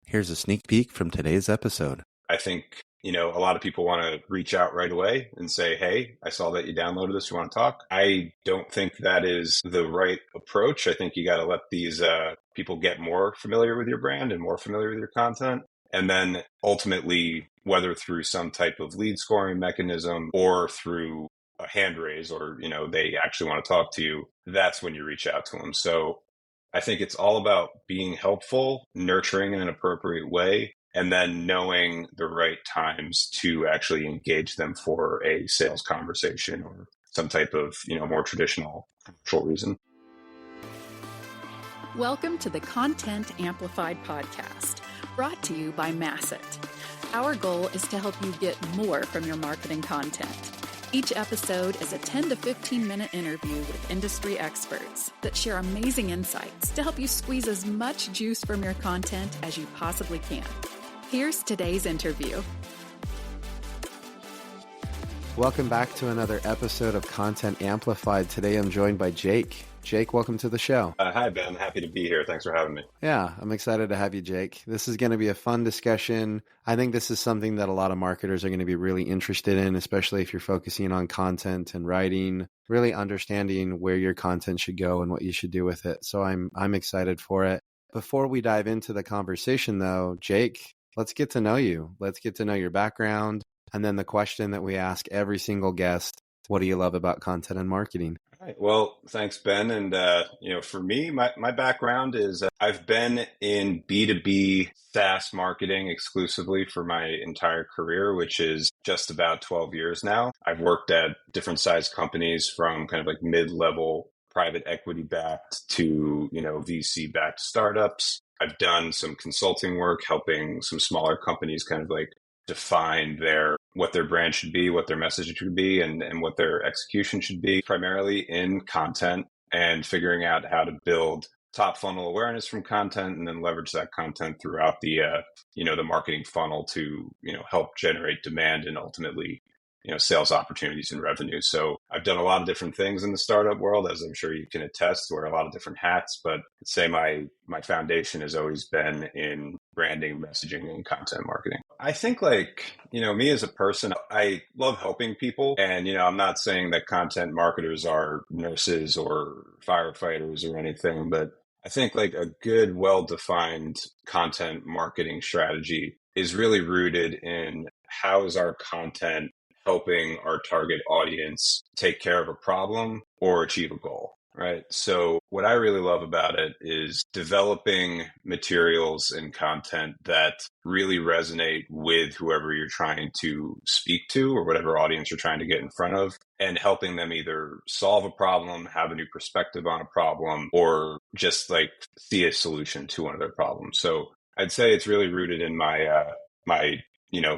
Here's a sneak peek from today's episode. I think, a lot of people want to reach out right away and say, hey, I saw that you downloaded this. You want to talk? I don't think that is the right approach. I think you got to let these people get more familiar with your brand and more familiar with your content. And then ultimately, whether through some type of lead scoring mechanism or through a hand raise or, they actually want to talk to you, that's when you reach out to them. So I think it's all about being helpful, nurturing in an appropriate way, and then knowing the right times to actually engage them for a sales conversation or some type of, more traditional commercial reason. Welcome to the Content Amplified podcast, brought to you by Masset. Our goal is to help you get more from your marketing content. Each episode is a 10 to 15 minute interview with industry experts that share amazing insights to help you squeeze as much juice from your content as you possibly can. Here's today's interview. Welcome back to another episode of Content Amplified. Today I'm joined by Jake. Jake, welcome to the show. Hi, Ben. Happy to be here. Thanks for having me. Yeah, I'm excited to have you, Jake. This is going to be a fun discussion. I think this is something that a lot of marketers are going to be really interested in, especially if you're focusing on content and writing, really understanding where your content should go and what you should do with it. So I'm excited for it. Before we dive into the conversation, though, Jake, let's get to know you. Let's get to know your background. And then the question that we ask every single guest, what do you love about content and marketing? All right. Well, thanks, Ben. And, for me, my background is I've been in B2B SaaS marketing exclusively for my entire career, which is just about 12 years now. I've worked at different size companies from kind of like mid-level private equity backed to, VC backed startups. I've done some consulting work, helping some smaller companies kind of like define what their brand should be, what their message should be, and what their execution should be, primarily in content and figuring out how to build top funnel awareness from content and then leverage that content throughout the marketing funnel to, help generate demand and ultimately, sales opportunities and revenue. So I've done a lot of different things in the startup world, as I'm sure you can attest, wear a lot of different hats, but I'd say my foundation has always been in branding, messaging, and content marketing. I think me as a person, I love helping people. And, I'm not saying that content marketers are nurses or firefighters or anything, but I think like a good, well-defined content marketing strategy is really rooted in how is our content helping our target audience take care of a problem or achieve a goal, right? So what I really love about it is developing materials and content that really resonate with whoever you're trying to speak to or whatever audience you're trying to get in front of, and helping them either solve a problem, have a new perspective on a problem, or just like see a solution to one of their problems. So I'd say it's really rooted in my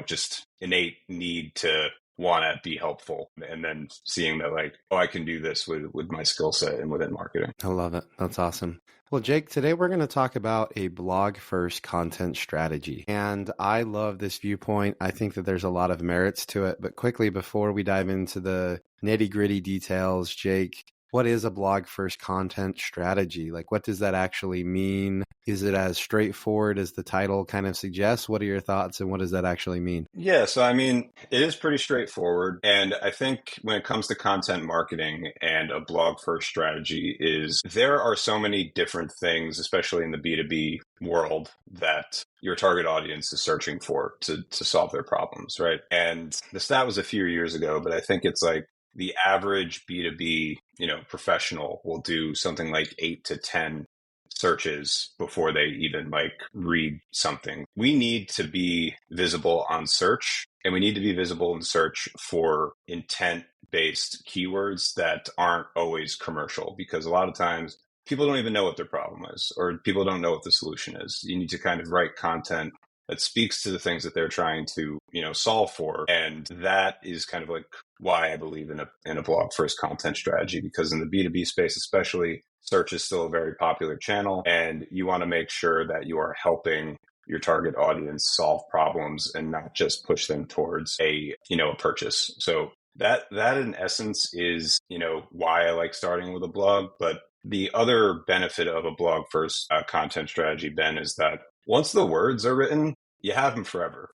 just innate need to want to be helpful, and then seeing that I can do this with my skill set and within marketing. I love it. That's awesome. Well, Jake, today we're going to talk about a blog first content strategy. And I love this viewpoint. I think that there's a lot of merits to it. But quickly, before we dive into the nitty gritty details, Jake, what is a blog first content strategy? Like, what does that actually mean? Is it as straightforward as the title kind of suggests? What are your thoughts and what does that actually mean? Yeah, so it is pretty straightforward. And I think when it comes to content marketing and a blog first strategy there are so many different things, especially in the B2B world, that your target audience is searching for to solve their problems, right? And the stat was a few years ago, but I think it's like the average B2B, professional will do something like 8 to 10 searches before they even read something. We need to be visible on search, and we need to be visible in search for intent-based keywords that aren't always commercial, because a lot of times people don't even know what their problem is, or people don't know what the solution is. You need to kind of write content that speaks to the things that they're trying to, solve for. And that is kind of like why I believe in a blog first content strategy, because in the B2B space, especially, search is still a very popular channel, and you want to make sure that you are helping your target audience solve problems and not just push them towards a purchase. So that in essence is, why I like starting with a blog. But the other benefit of a blog first content strategy, Ben, is that once the words are written, you have them forever,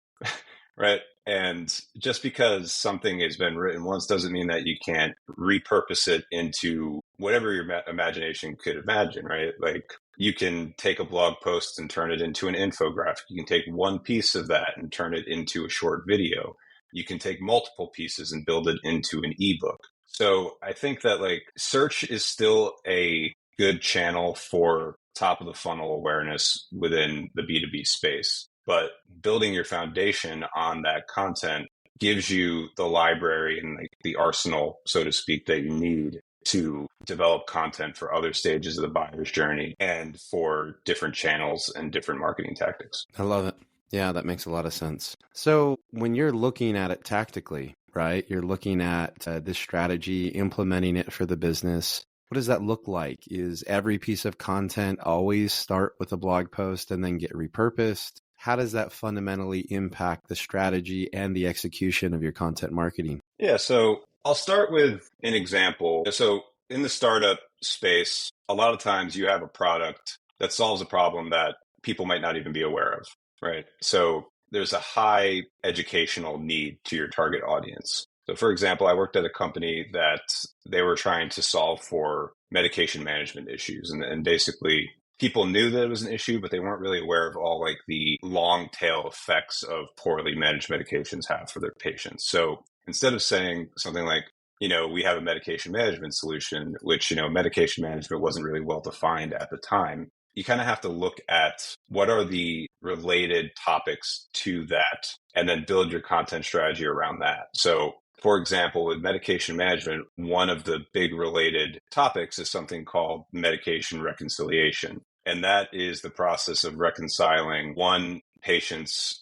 right? And just because something has been written once doesn't mean that you can't repurpose it into whatever your imagination could imagine, right? Like you can take a blog post and turn it into an infographic. You can take one piece of that and turn it into a short video. You can take multiple pieces and build it into an ebook. So I think that like search is still a good channel for top of the funnel awareness within the B2B space. But building your foundation on that content gives you the library and like the arsenal, so to speak, that you need to develop content for other stages of the buyer's journey and for different channels and different marketing tactics. I love it. Yeah, that makes a lot of sense. So when you're looking at it tactically, right, you're looking at this strategy, implementing it for the business. What does that look like? Is every piece of content always start with a blog post and then get repurposed? How does that fundamentally impact the strategy and the execution of your content marketing? Yeah, so I'll start with an example. So in the startup space, a lot of times you have a product that solves a problem that people might not even be aware of, right? So there's a high educational need to your target audience. So for example, I worked at a company that they were trying to solve for medication management issues. And basically people knew that it was an issue, but they weren't really aware of all like the long tail effects of poorly managed medications have for their patients. So instead of saying something like, we have a medication management solution, which, medication management wasn't really well defined at the time. You kind of have to look at what are the related topics to that and then build your content strategy around that. So for example, with medication management, one of the big related topics is something called medication reconciliation. And that is the process of reconciling one patient's,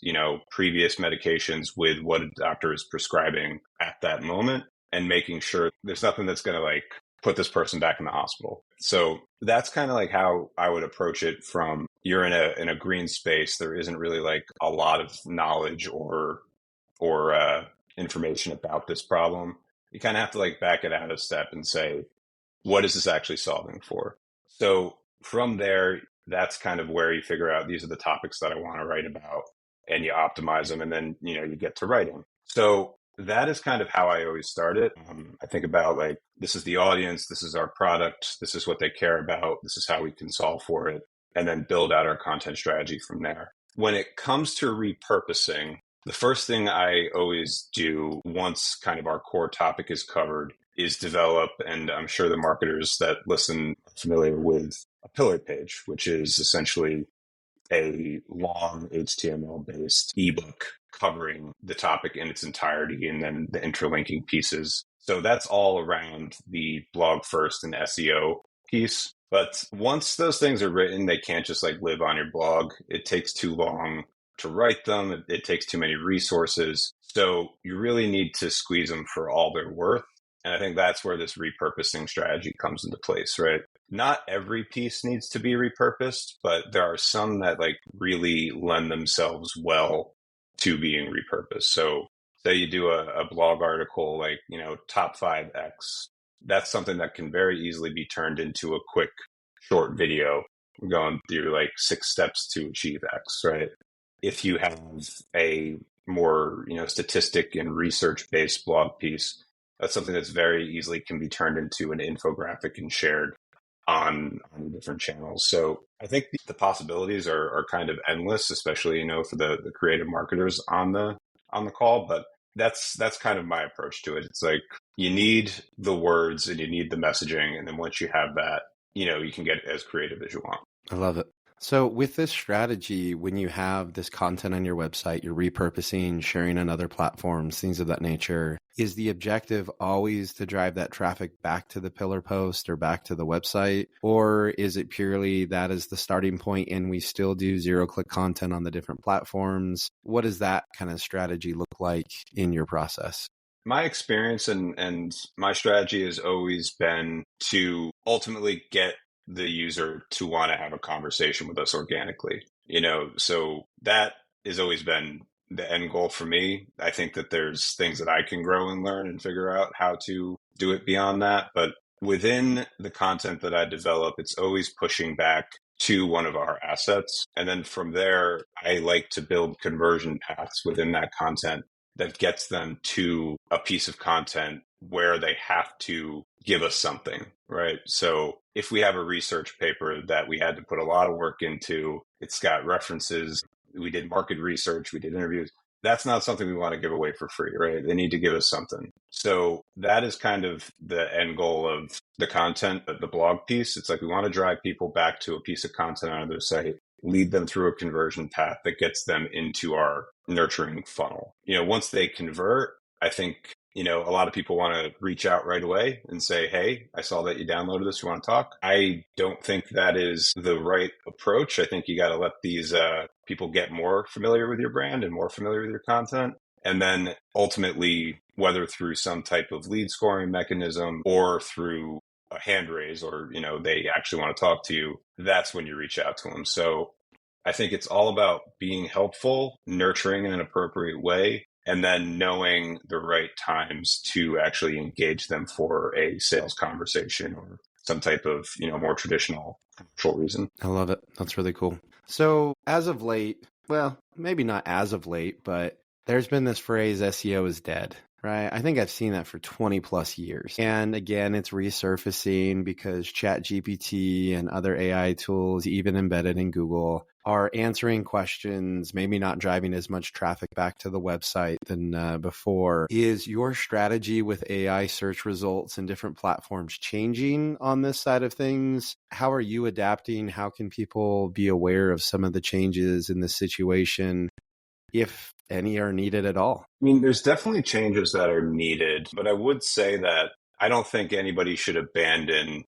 previous medications with what a doctor is prescribing at that moment and making sure there's nothing that's going to like put this person back in the hospital. So that's kind of like how I would approach it from you're in a green space. There isn't really like a lot of knowledge or information about this problem. You kind of have to like back it out a step and say, what is this actually solving for? So from there, that's kind of where you figure out these are the topics that I want to write about and you optimize them and then, you get to writing. So that is kind of how I always start it. I think about like, this is the audience, this is our product, this is what they care about, this is how we can solve for it, and then build out our content strategy from there. When it comes to repurposing, the first thing I always do once kind of our core topic is covered is develop, and I'm sure the marketers that listen are familiar with a pillar page, which is essentially a long HTML-based ebook covering the topic in its entirety and then the interlinking pieces. So that's all around the blog first and SEO piece. But once those things are written, they can't just like live on your blog. It takes too long to write them. It takes too many resources. So you really need to squeeze them for all they're worth. And I think that's where this repurposing strategy comes into place, right? Not every piece needs to be repurposed, but there are some that like really lend themselves well to being repurposed. So say you do a blog article like, top 5X, that's something that can very easily be turned into a quick short video going through like 6 steps to achieve X, right? If you have a more, statistic and research based blog piece, that's something that's very easily can be turned into an infographic and shared on different channels. So I think the possibilities are kind of endless, especially, for the creative marketers on the call. But that's kind of my approach to it. It's like you need the words and you need the messaging. And then once you have that, you can get as creative as you want. I love it. So with this strategy, when you have this content on your website, you're repurposing, sharing on other platforms, things of that nature, is the objective always to drive that traffic back to the pillar post or back to the website? Or is it purely that is the starting point and we still do zero-click content on the different platforms? What does that kind of strategy look like in your process? My experience and my strategy has always been to ultimately get the user to want to have a conversation with us organically, so that has always been the end goal for me. I think that there's things that I can grow and learn and figure out how to do it beyond that. But within the content that I develop, it's always pushing back to one of our assets. And then from there, I like to build conversion paths within that content that gets them to a piece of content where they have to give us something, right? So if we have a research paper that we had to put a lot of work into, it's got references, we did market research, we did interviews. That's not something we want to give away for free, right? They need to give us something. So that is kind of the end goal of the content, the blog piece. It's like we want to drive people back to a piece of content on their site, lead them through a conversion path that gets them into our nurturing funnel. Once they convert, I think, a lot of people want to reach out right away and say, hey, I saw that you downloaded this. You want to talk? I don't think that is the right approach. I think you got to let these people get more familiar with your brand and more familiar with your content. And then ultimately, whether through some type of lead scoring mechanism or through a hand raise, or, they actually want to talk to you, that's when you reach out to them. So I think it's all about being helpful, nurturing in an appropriate way, and then knowing the right times to actually engage them for a sales conversation or some type of, more traditional commercial reason. I love it. That's really cool. So as of late, well, maybe not as of late, but there's been this phrase, SEO is dead, right? I think I've seen that for 20 plus years. And again, it's resurfacing because ChatGPT and other AI tools, even embedded in Google, are answering questions, maybe not driving as much traffic back to the website than before. Is your strategy with AI search results and different platforms changing on this side of things? How are you adapting? How can people be aware of some of the changes in this situation, if any are needed at all? I mean, there's definitely changes that are needed, but I would say that I don't think anybody should abandon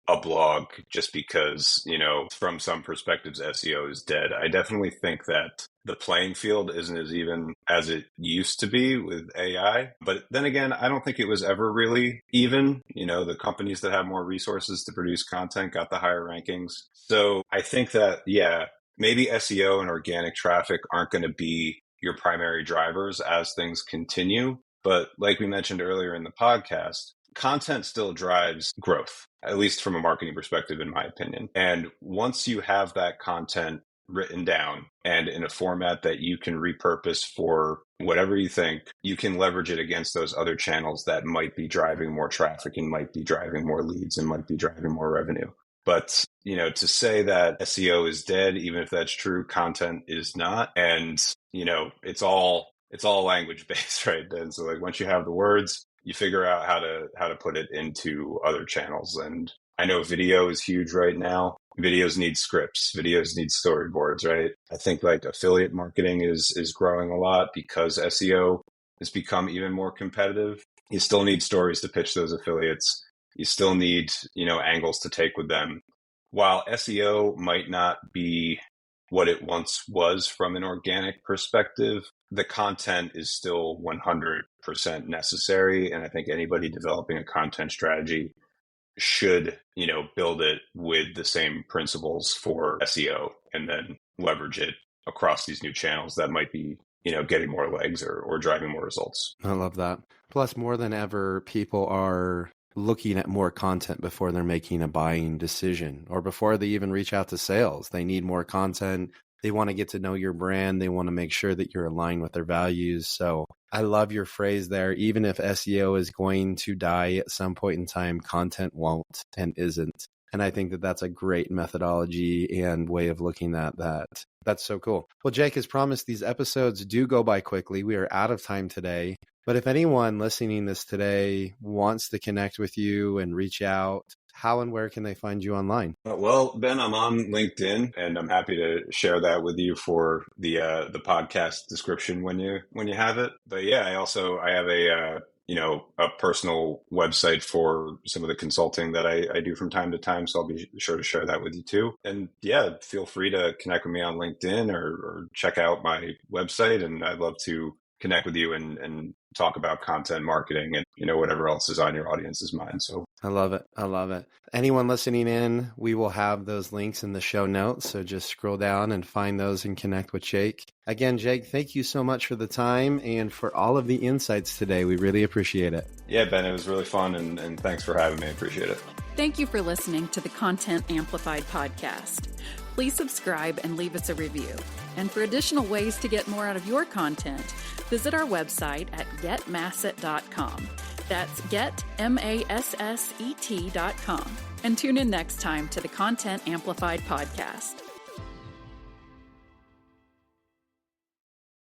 a blog just because, from some perspectives, SEO is dead. I definitely think that the playing field isn't as even as it used to be with AI. But then again, I don't think it was ever really even. The companies that have more resources to produce content got the higher rankings. So I think that, yeah, maybe SEO and organic traffic aren't going to be your primary drivers as things continue. But like we mentioned earlier in the podcast, content still drives growth, at least from a marketing perspective, in my opinion. And once you have that content written down and in a format that you can repurpose for whatever you think, you can leverage it against those other channels that might be driving more traffic and might be driving more leads and might be driving more revenue. But, to say that SEO is dead, even if that's true, content is not. And, it's all language based, right? And so like once you have the words, you figure out how to put it into other channels. And I know video is huge right now. Videos need scripts. Videos need storyboards, right? I think like affiliate marketing is growing a lot because SEO has become even more competitive. You still need stories to pitch those affiliates. You still need, angles to take with them. While SEO might not be what it once was from an organic perspective, the content is still 100% necessary. And I think anybody developing a content strategy should, build it with the same principles for SEO and then leverage it across these new channels that might be, getting more legs or driving more results. I love that. Plus, more than ever, people are looking at more content before they're making a buying decision or before they even reach out to sales. They need more content. They want to get to know your brand. They want to make sure that you're aligned with their values. So I love your phrase there. Even if SEO is going to die at some point in time, content won't and isn't. And I think that that's a great methodology and way of looking at that. That's so cool. Well, Jake, as promised, these episodes do go by quickly. We are out of time today. But if anyone listening this today wants to connect with you and reach out, how and where can they find you online? Well, Ben, I'm on LinkedIn, and I'm happy to share that with you for the podcast description when you have it. But yeah, I have a personal website for some of the consulting that I do from time to time. So I'll be sure to share that with you too. And yeah, feel free to connect with me on LinkedIn or check out my website. And I'd love to connect with you and talk about content marketing and, whatever else is on your audience's mind. So I love it. I love it. Anyone listening in, we will have those links in the show notes. So just scroll down and find those and connect with Jake. Again, Jake, thank you so much for the time and for all of the insights today. We really appreciate it. Yeah, Ben, it was really fun. And thanks for having me. I appreciate it. Thank you for listening to the Content Amplified podcast. Please subscribe and leave us a review. And for additional ways to get more out of your content, visit our website at getmasset.com. That's getmasset.com. And tune in next time to the Content Amplified podcast.